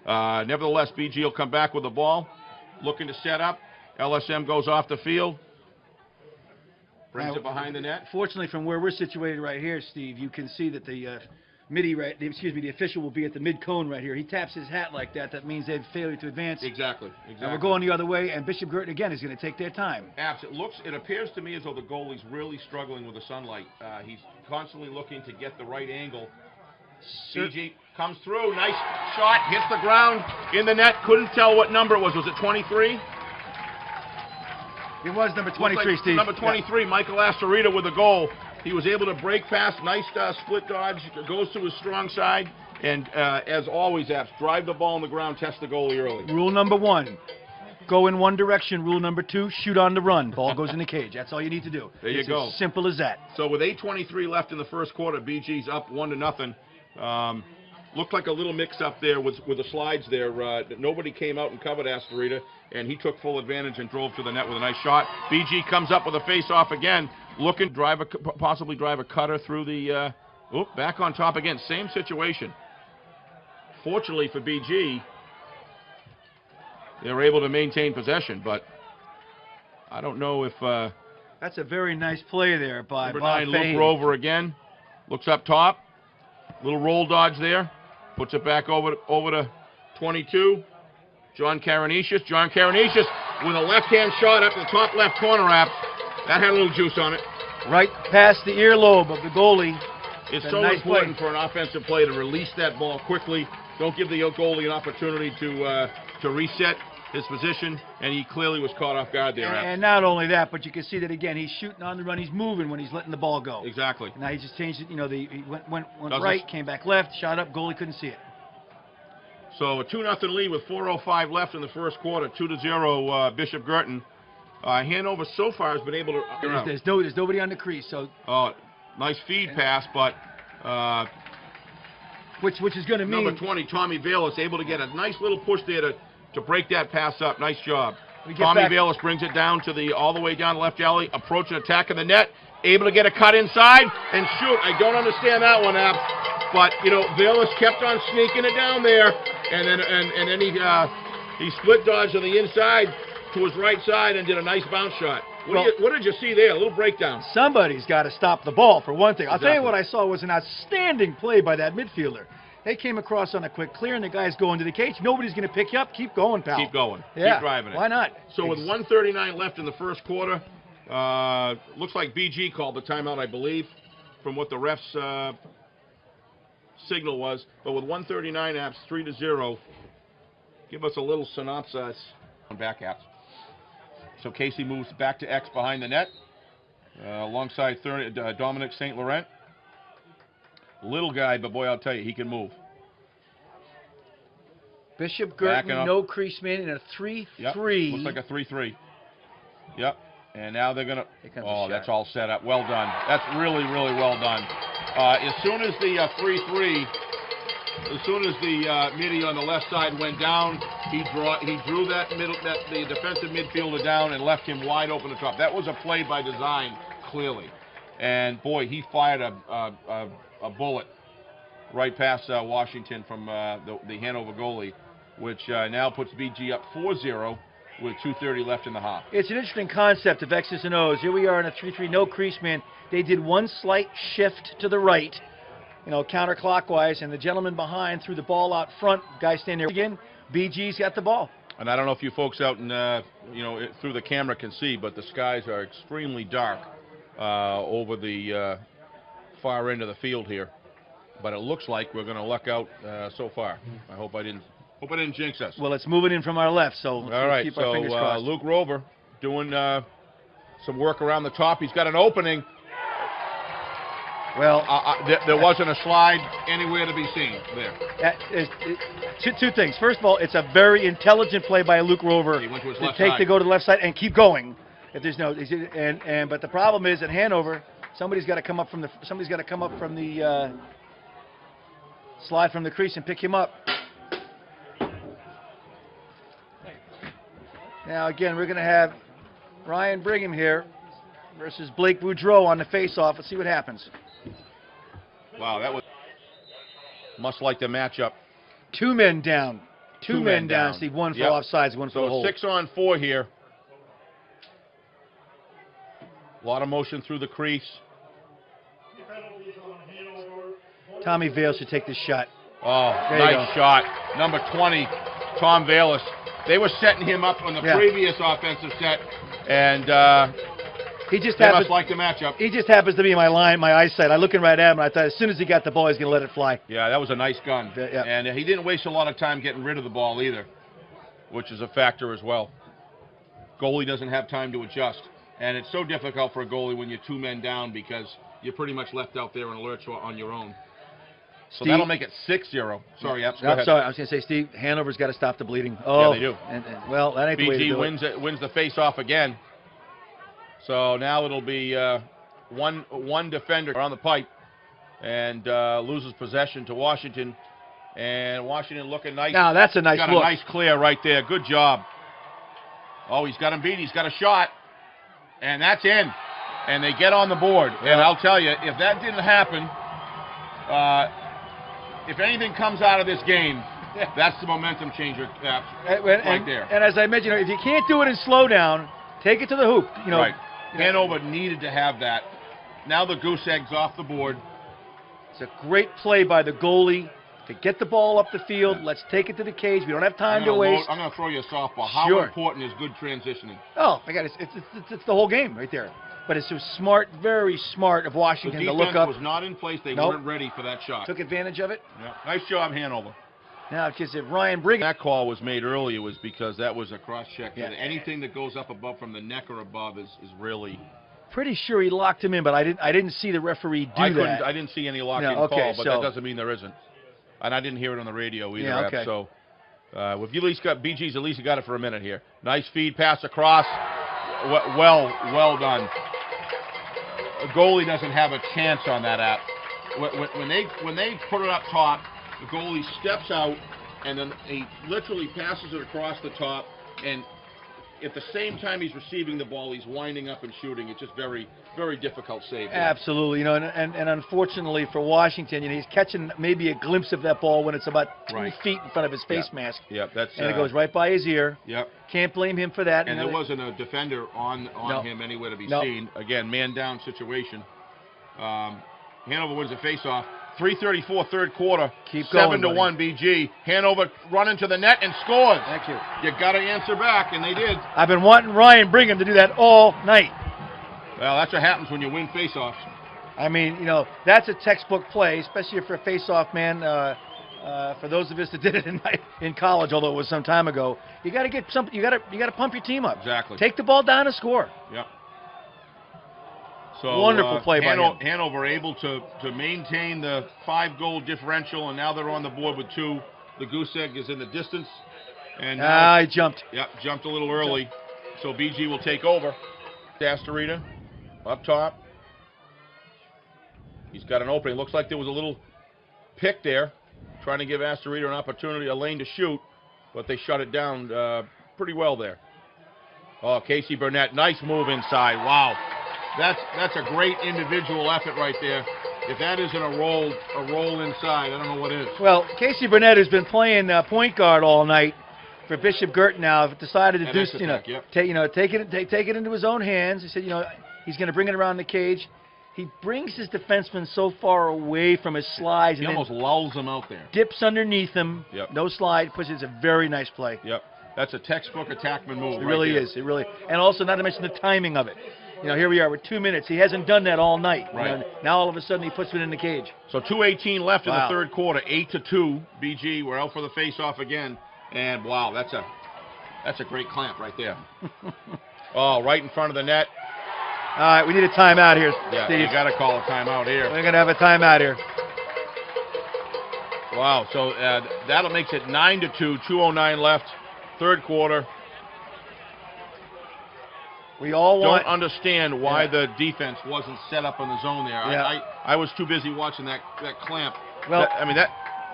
Nevertheless, BG will come back with the ball, looking to set up. LSM goes off the field, brings it behind the net. Fortunately, from where we're situated right here, Steve, you can see that the the official will be at the mid-cone right here. He taps his hat like that. That means they've failed to advance. Exactly. And we're going the other way, and Bishop Guertin, again, is going to take their time. Apps, it appears to me as though the goalie's really struggling with the sunlight. He's constantly looking to get the right angle. BG comes through. Nice shot. Hits the ground in the net. Couldn't tell what number it was. Was it 23? It was number 23, like Steve. Number 23, yeah. Michael Astorita with the goal. He was able to break past. Nice split dodge. Goes to his strong side. And as always, Apps, drive the ball on the ground, test the goalie early. Rule number 1, go in one direction. Rule number 2, shoot on the run. Ball goes in the cage. That's all you need to do. There you go. It's as simple as that. So with 8:23 left in the first quarter, BG's up 1-0. Looked like a little mix-up there with the slides there. Nobody came out and covered Astorita, and he took full advantage and drove to the net with a nice shot. BG comes up with a face-off again, looking to possibly drive a cutter through the... back on top again. Same situation. Fortunately for BG, they were able to maintain possession, but I don't know if... That's a very nice play there by number 9, Luke Rover again. Looks up top. Little roll dodge there. Puts it back over to 22. John Karanicius. John Karanicius with a left-hand shot up the top left corner, Apps. That had a little juice on it. Right past the earlobe of the goalie. It's so important for an offensive play to release that ball quickly. Don't give the goalie an opportunity to reset his position, and he clearly was caught off guard there. And not only that, but you can see that again. He's shooting on the run. He's moving when he's letting the ball go. Exactly. Now he just changed it. You know, he went right, came back left, shot up. Goalie couldn't see it. So a 2-0 lead with 4:05 left in the first quarter. 2-0 Bishop Guertin. Hanover so far has been able to. There's nobody on the crease. So. Nice feed pass, but. Which is going to mean. Number 20, Tommy Bayless, able to get a nice little push there to break that pass up. Nice job. Tommy Bayless brings it down to all the way down the left alley, approaching attack in the net, able to get a cut inside and shoot. I don't understand that one, Ab, but you know Bayless kept on sneaking it down there, and then he split dodged on the inside to his right side and did a nice bounce shot. What did you see there? A little breakdown. Somebody's got to stop the ball for one thing. I'll tell you what I saw was an outstanding play by that midfielder. They came across on a quick clear, and the guy's going to the cage. Nobody's going to pick you up. Keep going, pal. Keep going. Yeah. Keep driving it. Why not? So with 1:39 left in the first quarter, looks like BG called the timeout, I believe, from what the ref's signal was. But with 1:39 Apps, 3-0, give us a little synopsis on back Apps. So Casey moves back to X behind the net, alongside Dominic St. Laurent. Little guy, but boy, I'll tell you, he can move. Bishop Guertin, no crease man in a 3-3. Yep. Looks like a 3-3. Yep. And now they're going to... Oh, that's all set up. Well done. That's really, really well done. As soon as the 3-3, as soon as the midi on the left side went down, he drew the defensive midfielder down and left him wide open at top. That was a play by design, clearly. And boy, he fired a bullet right past Washington from the Hanover goalie, which now puts BG up 4-0 with 2:30 left in the half. It's an interesting concept of X's and O's. Here we are in a 3-3, no crease man. They did one slight shift to the right, you know, counterclockwise, and the gentleman behind threw the ball out front. Guy standing there again. BG's got the ball. And I don't know if you folks out in, through the camera can see, but the skies are extremely dark over the far end of the field here. But it looks like we're going to luck out so far. I hope I didn't jinx us. Well, it's moving in from our left, so all right. keep our fingers crossed. Luke Rover doing some work around the top. He's got an opening. Well, there wasn't a slide anywhere to be seen there. Two things. First of all, it's a very intelligent play by Luke Rover he went to his to left take side. to go to the left side and keep going. If there's no, but the problem is at Hanover, somebody's got to come up from the slide from the crease and pick him up. Now again, we're going to have Ryan Brigham here versus Blake Boudreau on the face-off. Let's see what happens. Wow, that was must like the matchup. 2 men down. Two men down, Steve. One for offsides, one for the hold. 6 on 4 here. A lot of motion through the crease. Tommy Vale should take this shot. Oh, nice shot. Number 20, Tom Valis. They were setting him up on the previous offensive set, and he just must like the matchup. He just happens to be in my eyesight. I'm looking right at him, and I thought as soon as he got the ball, he's going to let it fly. Yeah, that was a nice gun. And he didn't waste a lot of time getting rid of the ball either, which is a factor as well. Goalie doesn't have time to adjust. And it's so difficult for a goalie when you're 2 men down because you're pretty much left out there in a lurch on your own. So that'll make it 6-0. Sorry, Aps, go ahead. Sorry, I was going to say, Steve, Hanover's got to stop the bleeding. Oh, yeah, they do. Well, that ain't the way to do it. Wins the face-off again. So now it'll be one defender on the pipe and loses possession to Washington. And Washington looking nice. Now, that's a nice look. Got a nice clear right there. Good job. Oh, he's got him beat. He's got a shot. And that's in. And they get on the board. Yeah. And I'll tell you, if that didn't happen, if anything comes out of this game, that's the momentum changer right there. And as I mentioned, if you can't do it in slow down, take it to the hoop. Right. Hanover needed to have that. Now the goose egg's off the board. It's a great play by the goalie to get the ball up the field. Let's take it to the cage. We don't have time to waste. I'm going to throw you a softball. How important is good transitioning? Oh, my God, it's the whole game right there. But it's so smart, very smart of Washington to look up. The defense was not in place. They weren't ready for that shot. Took advantage of it. Yeah. Nice job, Hanover. Now, because if Ryan Brigham... That call was made earlier was because that was a cross-check. Yeah. Anything that goes up above from the neck or above is really... Pretty sure he locked him in, but I didn't see the referee do that. I didn't see any lock-in call, but that doesn't mean there isn't. And I didn't hear it on the radio either. Yeah, okay. So, if you at least got BG's, at least you got it for a minute here. Nice feed pass across. Well done. A goalie doesn't have a chance on that app. When they put it up top, the goalie steps out and then he literally passes it across the top, and at the same time he's receiving the ball, he's winding up and shooting. It's just very, very difficult save. Absolutely, and unfortunately for Washington, he's catching maybe a glimpse of that ball when it's about 2 feet in front of his face mask. Yep, and it goes right by his ear. Yep. Can't blame him for that. And there wasn't a defender on him anywhere to be seen. Again, man down situation. Hanover wins the faceoff. 3:34 third quarter. Keep going. 7-1 BG. Hanover running to the net and scores. Thank you. You got to answer back, and they did. I've been wanting Ryan Brigham to do that all night. Well, that's what happens when you win faceoffs. I mean, that's a textbook play, especially for a faceoff man. For those of us that did it in college, although it was some time ago, you got to get something. You got to pump your team up. Exactly. Take the ball down and score. Yep. So wonderful play by him. Hanover able to maintain the 5-goal differential, and now they're on the board with 2. The goose egg is in the distance, and he jumped. Yep, jumped a little early. So BG will take over. Astorita up top. He's got an opening. Looks like there was a little pick there, trying to give Astorita an opportunity, a lane to shoot, but they shut it down pretty well there. Oh, Casey Burnett, nice move inside. Wow. That's a great individual effort right there. If that isn't a roll inside, I don't know what is. Well, Casey Burnett has been playing point guard all night for Bishop Guertin now. Decided to take it into his own hands. He said, he's going to bring it around the cage. He brings his defenseman so far away from his slides. He almost lulls him out there. Dips underneath him. Yep. No slide. Pushes a very nice play. Yep. That's a textbook attackman move. It really is. It really, and also not to mention the timing of it. Here we are with 2 minutes. He hasn't done that all night. Right. Now all of a sudden he puts it in the cage. So 2:18 left in the third quarter. 8-2. BG, we're out for the face-off again. And wow, that's a great clamp right there. Oh, right in front of the net. All right, we need a timeout here, yeah, Steve. You got to call a timeout here. We're going to have a timeout here. Wow, so that'll makes it 9-2. 2:09 left, third quarter. We all don't understand why the defense wasn't set up in the zone there. Yeah. I was too busy watching that clamp. Well,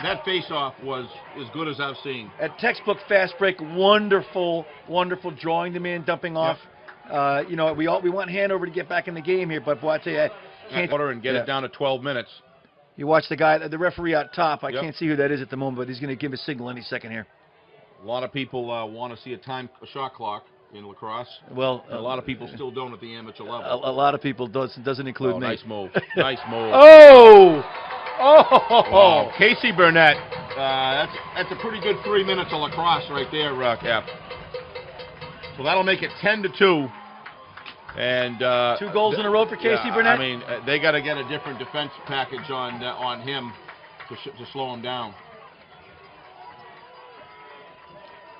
that face-off was as good as I've seen. At textbook fast break, wonderful drawing the man, dumping off. Yep. We want Hanover to get back in the game here, but boy, I tell you, can't order and get it down to 12 minutes. You watch the referee out top. I can't see who that is at the moment, but he's going to give a signal any second here. A lot of people want to see a shot clock in lacrosse. Well, a lot of people still don't at the amateur level. A lot of people doesn't include me. Nice move. Nice move. Oh! Oh! Wow. Casey Burnett. That's a pretty good 3 minutes of lacrosse right there, Cap. So that'll make it 10-2. And 2 goals in a row for Casey Burnett. I mean, they got to get a different defense package on him to slow him down.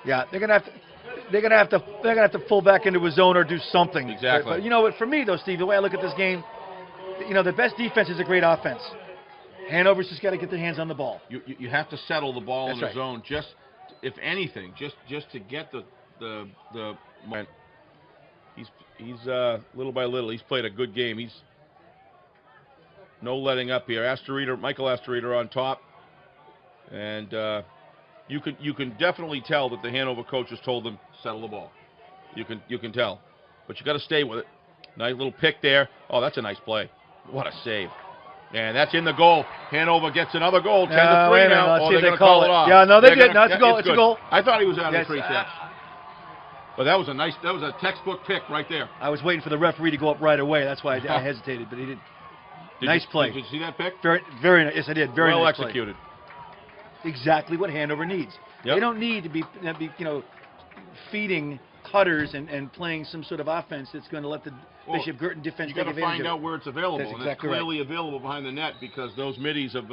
Yeah, they're gonna have to pull back into his zone or do something. Exactly. But you know what? For me though, Steve, the way I look at this game, you know, the best defense is a great offense. Hanover's just got to get their hands on the ball. You have to settle the ball in the right. zone, just if anything, just to get the moment. He's little by little, he's played a good game. He's no letting up here. Michael Astorita on top, and you can definitely tell that the Hanover coaches told them settle the ball. You can tell, but you got to stay with it. Nice little pick there. Oh, that's a nice play. What a save! And that's in the goal. Hanover gets another goal. 10-3 now. Let's see if they're they call it. off. Yeah, no, they did. No, it's a goal. It's a goal. I thought he was out of Yes, the free catch. But that was a textbook pick right there. I was waiting for the referee to go up right away. That's why I hesitated, but he didn't. Nice play. Did you see that pick? Very nice. Yes, I did. Very well nice executed. Play. Exactly what Hanover needs. Yep. They don't need to be feeding cutters and playing some sort of offense that's going to let the Bishop Guertin defense take advantage of it. You got to find out where it's available, That's and exactly it's clearly available behind the net because those middies of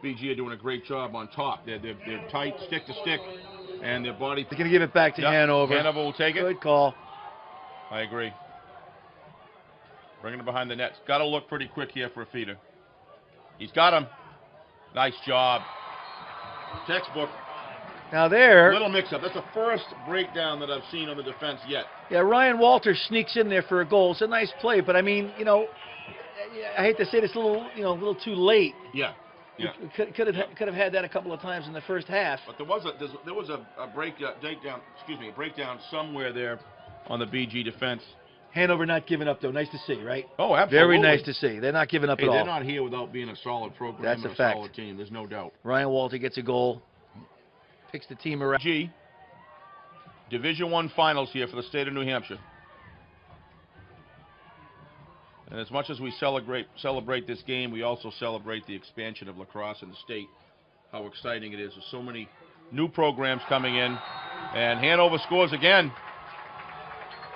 BG are doing a great job on top. They're tight, stick to stick, and their body. They're going to give it back to Hanover. Hanover will take it. Good call. I agree. Bringing it behind the net. Got to look pretty quick here for a feeder. He's got him. Nice job. Textbook. Now there. Little mix-up. That's the first breakdown that I've seen on the defense yet. Yeah, Ryan Walters sneaks in there for a goal. It's a nice play, but I mean, I hate to say this, a little too late. Yeah. Yeah. Could have had that a couple of times in the first half. But there was a breakdown somewhere there on the BG defense. Hanover not giving up though. Nice to see, right? Oh, absolutely. Very nice to see. They're not giving up at all. They're not here without being a solid program. That's and a fact. Solid team. There's no doubt. Ryan Walter gets a goal. Picks the team around. G. Division I finals here for the state of New Hampshire. And as much as we celebrate this game, we also celebrate the expansion of lacrosse in the state. How exciting it is. There's so many new programs coming in. And Hanover scores again.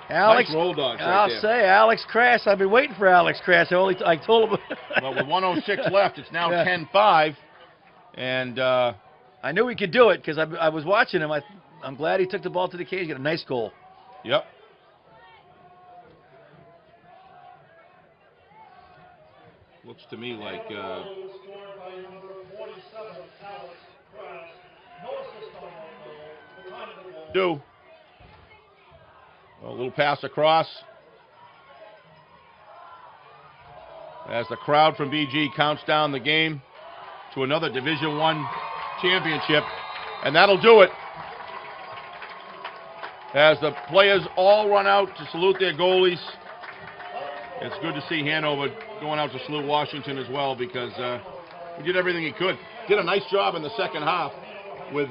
Alex, nice roll dogs right I'll there. say Alex Crass. I've been waiting for Alex Crass. I told him. But with 106 left, it's now 10-5. And I knew he could do it because I was watching him. I'm glad he took the ball to the cage. He got a nice goal. Yep. Looks to me like a little pass across as the crowd from BG counts down the game to another Division I championship, and that'll do it as the players all run out to salute their goalies. It's good to see Hanover going out to salute Washington as well because he did everything he could. Did a nice job in the second half with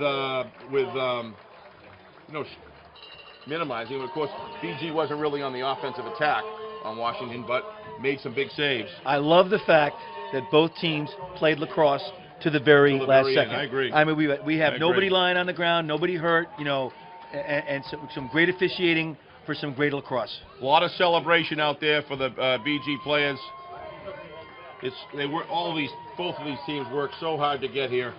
minimizing. Of course, BG wasn't really on the offensive attack on Washington, but made some big saves. I love the fact that both teams played lacrosse to the very last second. I agree. I mean, we have nobody lying on the ground, nobody hurt, and some great officiating for some great lacrosse. A lot of celebration out there for the BG players. Both of these teams work so hard to get here,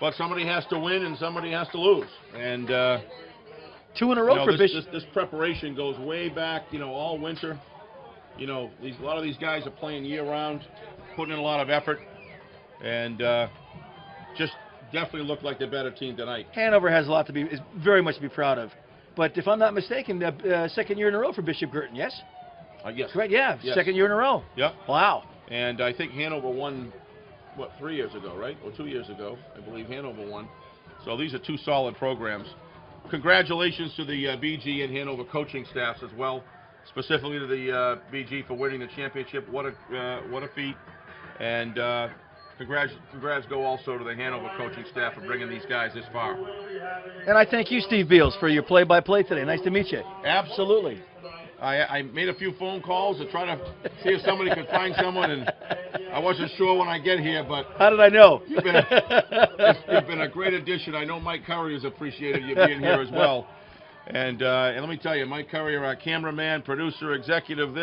but somebody has to win and somebody has to lose. And 2 in a row for Bishop. This preparation goes way back, all winter. A lot of these guys are playing year-round, putting in a lot of effort, and just definitely look like the better team tonight. Hanover has a lot is very much to be proud of. But if I'm not mistaken, second year in a row for Bishop Guertin, yes? Yes. Correct, yeah. Yes. Second year in a row. Yep. Wow. And I think Hanover won, 3 years ago, right? Or 2 years ago. I believe Hanover won. So these are 2 solid programs. Congratulations to the BG and Hanover coaching staffs as well, specifically to the BG for winning the championship. What a feat. And congrats go also to the Hanover coaching staff for bringing these guys this far. And I thank you, Steve Beals, for your play-by-play today. Nice to meet you. Absolutely. I made a few phone calls to try to see if somebody could find someone, and I wasn't sure when I get here, but... How did I know? You've been a great addition. I know Mike Currier has appreciated you being here as well. And let me tell you, Mike Currier, our cameraman, producer, executive,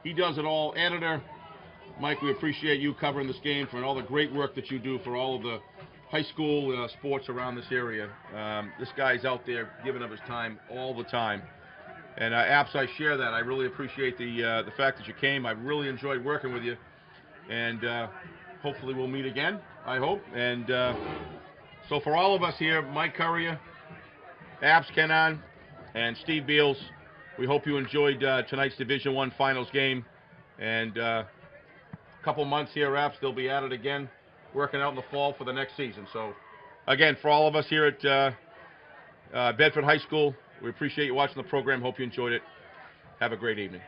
he does it all, editor. Mike, we appreciate you covering this game for all the great work that you do for all of the high school sports around this area. This guy's out there giving up his time all the time. And Aps, I share that. I really appreciate the fact that you came. I really enjoyed working with you. And hopefully we'll meet again, I hope. And so for all of us here, Mike Currier, Aps Kinnan, and Steve Beals, we hope you enjoyed tonight's Division I Finals game. And a couple months here, Aps, they'll be at it again, working out in the fall for the next season. So, again, for all of us here at Bedford High School, we appreciate you watching the program. Hope you enjoyed it. Have a great evening.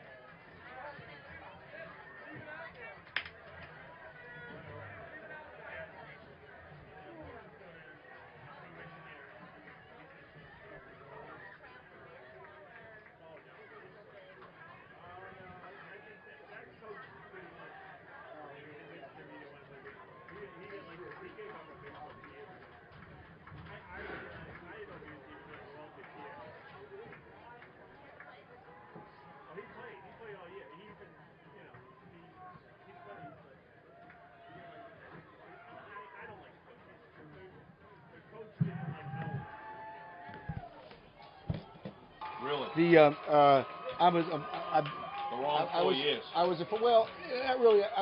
Really? I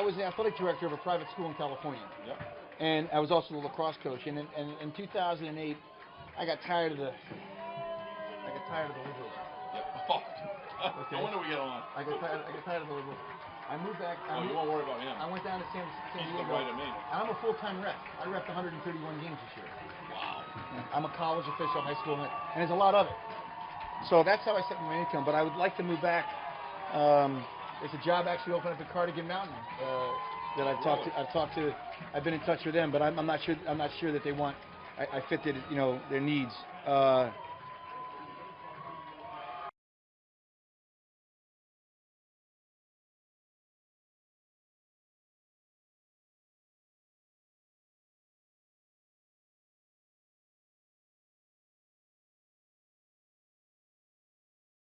was the athletic director of a private school in California. Yep. And I was also the lacrosse coach. And in 2008, I got tired of the liberals. Yep. Okay. No wonder we get along. I got tired of the liberals. I moved back. You won't worry about him. I went down to San Diego. Right at me. And I'm a full-time rep. I repped 131 games this year. Wow. I'm a college official, high school, and there's a lot of it. So that's how I set my income. But I would like to move back. There's a job actually open up at Cardigan Mountain that I've been in touch with them, but I'm not sure that they want. I fit their needs.